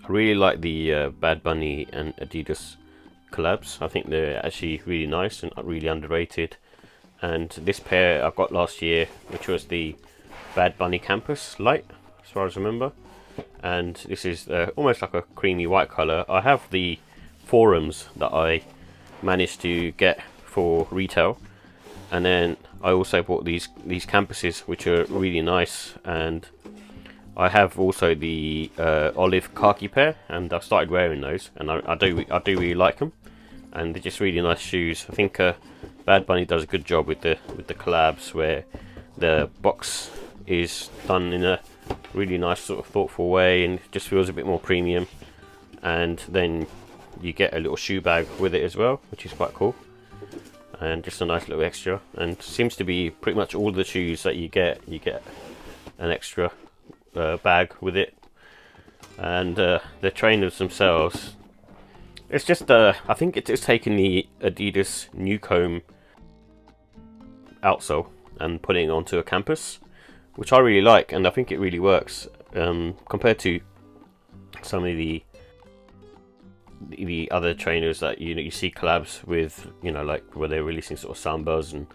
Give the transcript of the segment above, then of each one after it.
I really like the Bad Bunny and Adidas collabs. I think they're actually really nice and really underrated. And this pair I got last year, which was the Bad Bunny Campus Light, as far as I remember. And this is almost like a creamy white colour. I have the forums that I managed to get for retail, and then I also bought these campuses, which are really nice. And I have also the olive khaki pair, and I've started wearing those, and I do really like them, and they're just really nice shoes. I think Bad Bunny does a good job with the collabs, where the box is done in a really nice sort of thoughtful way, and it just feels a bit more premium. And then you get a little shoe bag with it as well, which is quite cool, and just a nice little extra. And seems to be pretty much all the shoes that you get an extra bag with it. And the trainers themselves, it's just I think it's taken the Adidas Newcomb outsole and putting it onto a campus, which I really like, and I think it really works compared to some of the other trainers that you see collabs with, like where they're releasing sort of Sambas and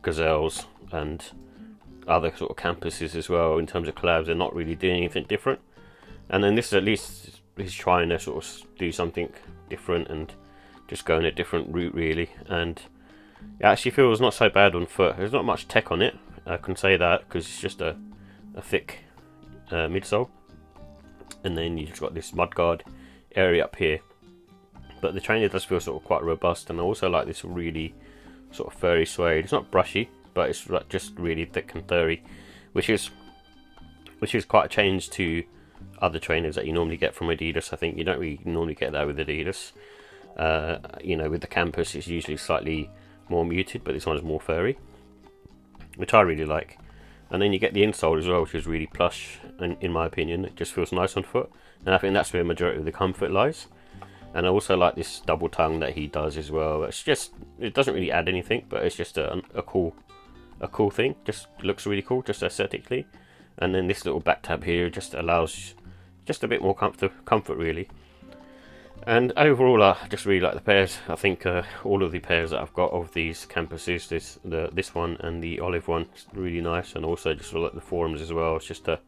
Gazelles and other sort of campuses as well. In terms of collabs, they're not really doing anything different, and then this at least is trying to sort of do something different and just going a different route really. And it actually feels not so bad on foot. There's not much tech on it, I can say that, because it's just a thick midsole, and then you've just got this mudguard area up here. But the trainer does feel sort of quite robust, and I also like this really sort of furry suede. It's not brushy, but it's just really thick and furry, which is quite a change to other trainers that you normally get from Adidas. I think you don't really normally get that with Adidas. With the Campus, it's usually slightly more muted, but this one is more furry, which I really like. And then you get the insole as well, which is really plush, and in my opinion, it just feels nice on foot. And I think that's where the majority of the comfort lies. And I also like this double tongue that he does as well. It doesn't really add anything, but it's just a cool thing. Just looks really cool, just aesthetically. And then this little back tab here just allows just a bit more comfort really. And overall, I just really like the pairs. I think all of the pairs that I've got of these campuses, this one and the olive one, is really nice. And also just like the forums as well. It's just the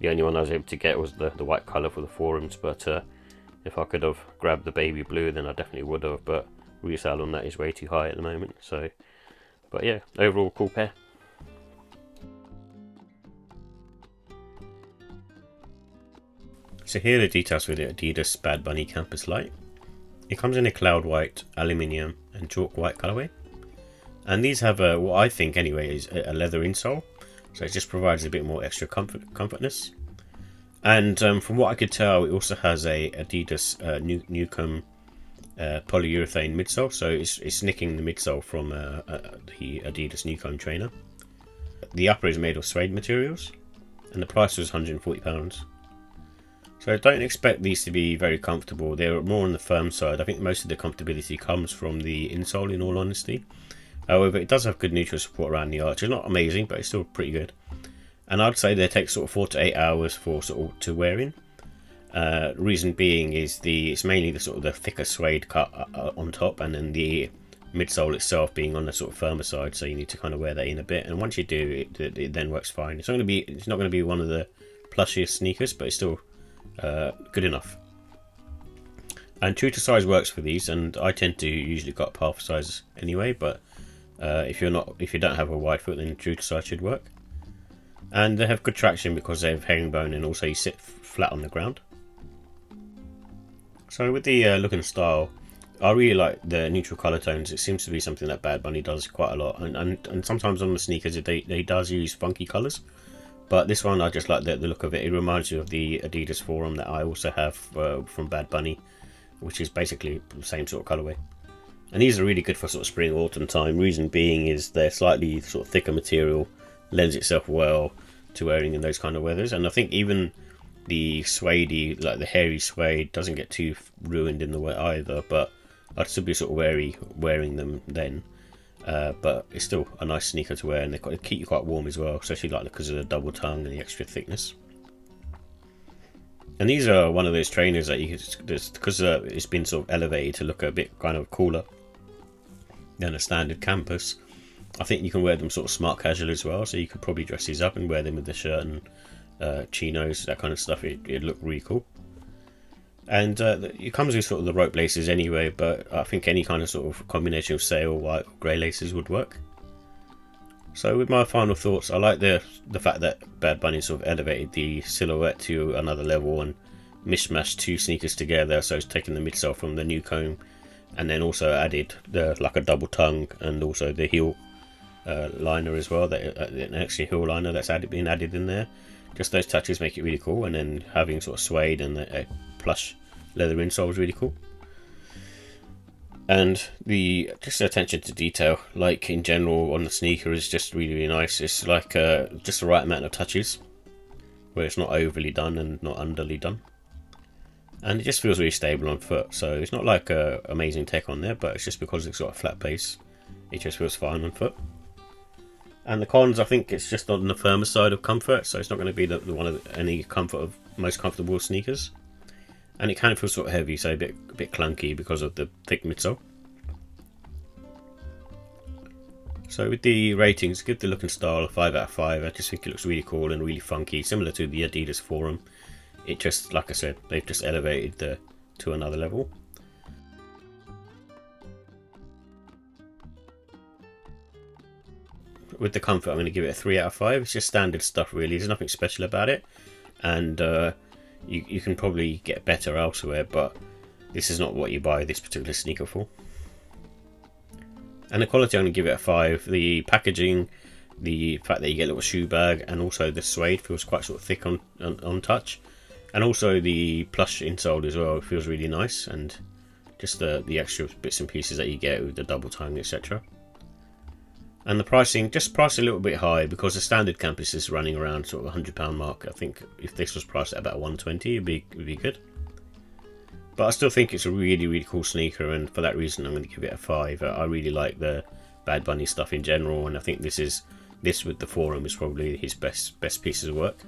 only one I was able to get was the white colour for the forums. But if I could have grabbed the baby blue, then I definitely would have. But resale on that is way too high at the moment. So, but yeah, overall cool pair. So here are the details for the Adidas Bad Bunny Campus Light. It comes in a cloud white, aluminium and chalk white colourway. And these have what I think anyway is a leather insole. So it just provides a bit more extra comfortness. And from what I could tell, it also has a Adidas Newcomb polyurethane midsole. So it's nicking the midsole from the Adidas Newcomb trainer. The upper is made of suede materials. And the price was £140. So don't expect these to be very comfortable. They're more on the firm side. I think most of the comfortability comes from the insole, in all honesty. However, it does have good neutral support around the arch. It's not amazing, but it's still pretty good. And I'd say they take sort of 4 to 8 hours for sort of to wear in. Reason being is it's mainly the sort of the thicker suede cut on top, and then the midsole itself being on the sort of firmer side. So you need to kind of wear that in a bit. And once you do, it then works fine. It's not going to be one of the plushiest sneakers, but it's still good enough. And true to size works for these, and I tend to usually got half size anyway, but if you don't have a wide foot, then true to size should work. And they have good traction because they have herringbone, and also you sit flat on the ground. So with the look and style, I really like the neutral colour tones. It seems to be something that Bad Bunny does quite a lot, and sometimes on the sneakers they does use funky colours. But this one, I just like the look of it. It reminds me of the Adidas Forum that I also have from Bad Bunny, which is basically the same sort of colourway. And these are really good for sort of spring, autumn time. Reason being is they're slightly sort of thicker material, lends itself well to wearing in those kind of weathers. And I think even the suede, like the hairy suede, doesn't get too ruined in the wet either. But I'd still be sort of wary wearing them then. But it's still a nice sneaker to wear, and they keep you quite warm as well, especially like because of the double tongue and the extra thickness. And these are one of those trainers that you just, because it's been sort of elevated to look a bit kind of cooler than a standard campus. I think you can wear them sort of smart casual as well, so you could probably dress these up and wear them with the shirt and chinos, that kind of stuff. It'd look really cool. And it comes with sort of the rope laces anyway, but I think any kind of sort of combination of sail, white, or grey laces would work. So with my final thoughts, I like the fact that Bad Bunny sort of elevated the silhouette to another level and mishmashed two sneakers together. So it's taken the midsole from the Newcomb, and then also added like a double tongue and also the heel liner as well. An extra heel liner that's been added in there. Just those touches make it really cool, and then having sort of suede and a plush leather insole is really cool. And just the attention to detail, like in general on the sneaker, is just really, really nice. It's like just the right amount of touches, where it's not overly done and not underly done. And it just feels really stable on foot. So it's not like amazing tech on there, but it's just because it's got a flat base, it just feels fine on foot. And the cons, I think it's just on the firmer side of comfort, so it's not going to be the one of any comfort of most comfortable sneakers. And it kind of feels sort of heavy, so a bit clunky because of the thick midsole. So with the ratings, give the look and style a 5 out of 5. I just think it looks really cool and really funky, similar to the Adidas Forum. It just, like I said, they've just elevated to another level. With the comfort, I'm going to give it a 3 out of 5. It's just standard stuff really, there's nothing special about it. And you can probably get better elsewhere, but this is not what you buy this particular sneaker for. And the quality, I'm going to give it a 5. The packaging, the fact that you get a little shoe bag, and also the suede feels quite sort of thick on touch. And also the plush insole as well, it feels really nice. And just the extra bits and pieces that you get with the double tongue, etc. And the pricing, just priced a little bit high because the standard campus is running around sort of £100 mark. I think if this was priced at about 120, it'd be good. But I still think it's a really, really cool sneaker, and for that reason I'm going to give it a 5. I really like the Bad Bunny stuff in general, and I think this with the Forum is probably his best pieces of work.